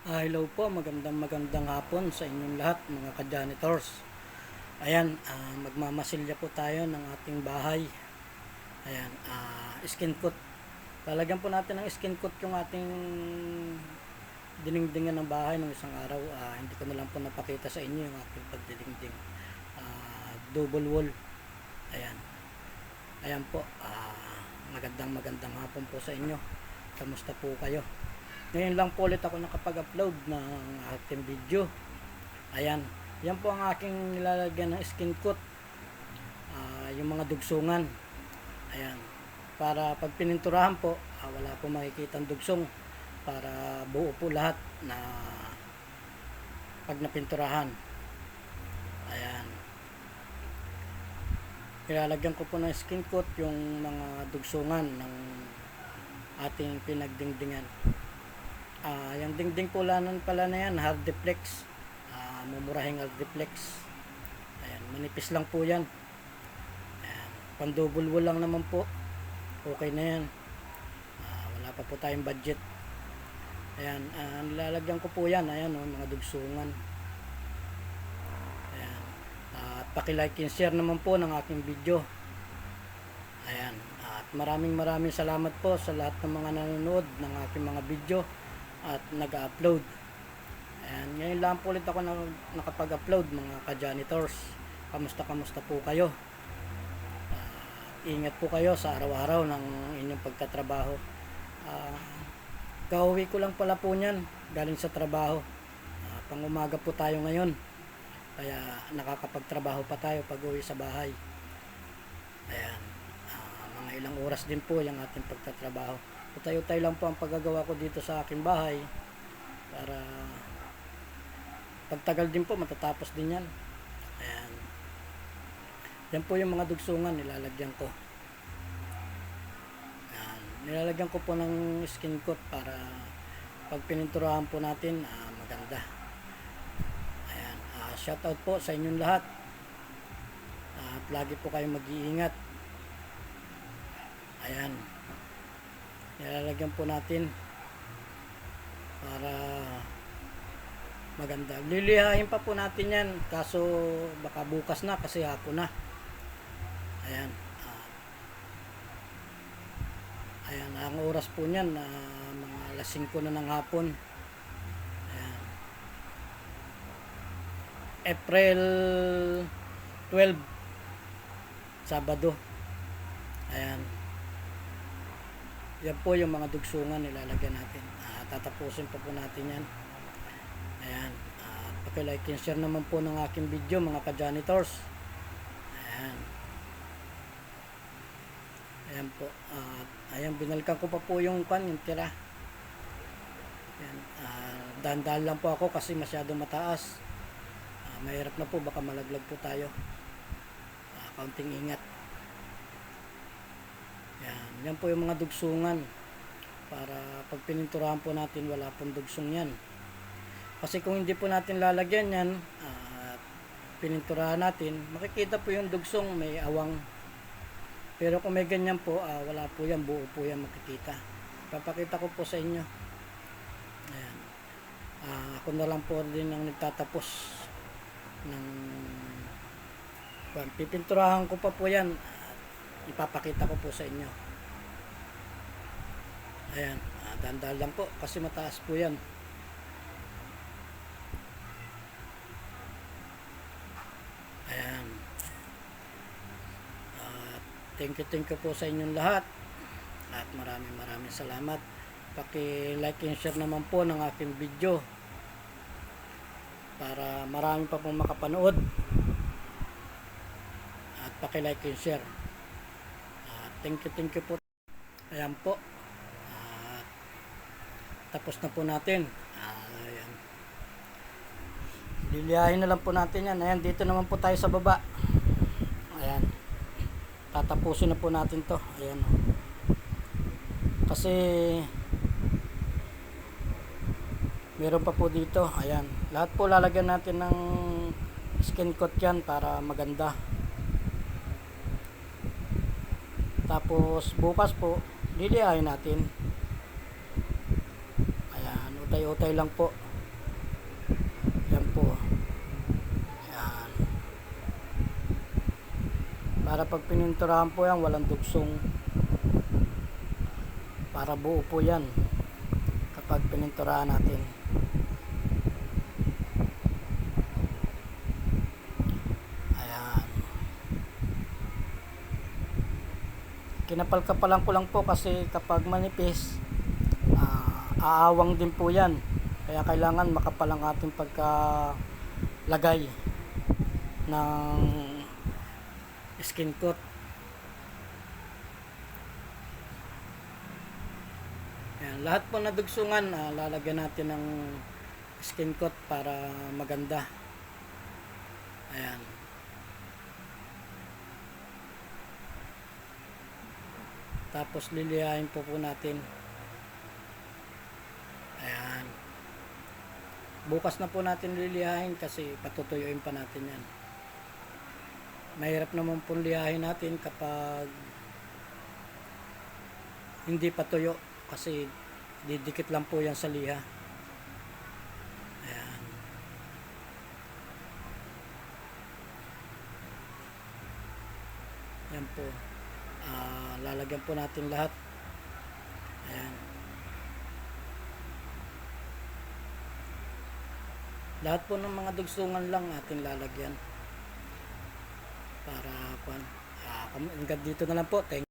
Hello po, magandang hapon sa inyong lahat mga ka-janitors. Ayan, magmamasilya po tayo ng ating bahay. Ayan, skin coat. Lalagyan po natin ng skin coat yung ating diningdingan ng bahay ng isang araw. Hindi ko na lang po napakita sa inyo yung ating pagdidingding. Double wall. Ayan. Ayan po, magandang hapon po sa inyo. Kamusta po kayo? Ngayon lang po ulit ako nakapag-upload ng aking video. Ayan, yan po ang aking nilalagyan ng skin coat. Yung mga dugsungan. Ayan, para pag pininturahan po, wala po makikitang dugsong. Para buo po lahat na pag napinturahan. Ayan. Ilalagyan ko po ng skin coat yung mga dugsungan ng ating pinagdingdingan. Yung dingding pulanan pala na yan, Hardiplex. Mumurahing Hardiplex. Ayan, manipis lang po yan. Ayan, pandouble wall lang naman po. Okay na yan. Wala pa po tayong budget. Ayan, nilalagyan ko po yan. Ayan, mga dugsungan. Ayan. At paki-like and share naman po ng aking video. Ayan. At maraming salamat po sa lahat ng mga nanonood ng aking mga video at nag-upload. Ayan, ngayon lang po ulit ako nakapag-upload mga ka-janitors. Kamusta po kayo? Ingat po kayo sa araw-araw ng inyong pagtatrabaho. Kauwi ko lang pala po niyan galing sa trabaho. Pang-umaga po tayo ngayon. Kaya nakakapagtrabaho pa tayo pag uwi sa bahay. Ayan, mga ilang oras din po yung ating pagtatrabaho. Utay-utay lang po ang paggagawa ko dito sa aking bahay para pagtagal din po matatapos din yan. Ayan, yan po yung mga dugsungan nilalagyan ko. Ayan, nilalagyan ko po ng skin coat para pag pininturahan po natin maganda. Ayan, shout out po sa inyong lahat at lagi po kayong mag-iingat. Ayan, nilalagyan po natin para maganda. Lilihain pa po natin yan, kaso baka bukas na kasi hapon na. Ayan, ayan, ang oras po niyan mga alas 5 na ng hapon. Ayan, April 12, Sabado. Ayan, yan po yung mga dugsungan nilalagyan natin. Tatapusin pa po natin yan. Ayan, paki-like and share naman po ng aking video mga ka-janitors. Ayan, ayan po. Ayan, binalikan ko pa po yung tira. Ayan, dahan-dahan lang po ako kasi masyado mataas. Mahirap na po, baka malaglag po tayo. Kaunting ingat. Yan po yung mga dugsungan para pag pininturahan po natin wala pong dugsong yan. Kasi kung hindi po natin lalagyan yan pininturahan natin, makikita po yung dugsong may awang. Pero kung may ganyan po, wala po yan, buo po yan makikita. Papakita ko po sa inyo. Ayan. Ako na lang po din ang nagtatapos ng pipinturahan ko pa po yan. Ipapakita ko po sa inyo. Ayan, dahan-dahan lang po kasi mataas po yan. Ayan, thank you po sa inyong lahat at maraming salamat. Paki-like and share naman po ng aking video para marami pa pong makapanood at paki-like and share. Thank you po. Ayan po, tapos na po natin. Ayan, liliyahin na lang po natin yan. Ayan, dito naman po tayo sa baba. Ayan, tatapusin na po natin to. Ayan, kasi meron pa po dito. Ayan, lahat po lalagyan natin ng skin coat yan para maganda. Tapos bukas po liliyahin natin. Ayan, utay-utay lang po. Para pag pininturahan po yan, walang dugsong. Para buo po yan kapag pininturahan natin. Ayan. Kinapal-kapalan ko lang po kasi kapag manipis, aawang din po yan. Kaya kailangan makapal ang ating pagkalagay ng skin coat. Ayan, lahat po na dugsungan, lalagyan natin ng skin coat para maganda. Ayan. Tapos lilihain po natin. Ayan. Bukas na po natin lilihain kasi patutuyuin pa natin yan. Mahirap naman po lihain natin kapag hindi pa tuyo kasi didikit lang po yan sa liha. Ayan. Yan po. Lalagyan po natin lahat. Ayan. Lahat po ng mga dugsungan lang ating lalagyan para hanggang dito na lang po. Thank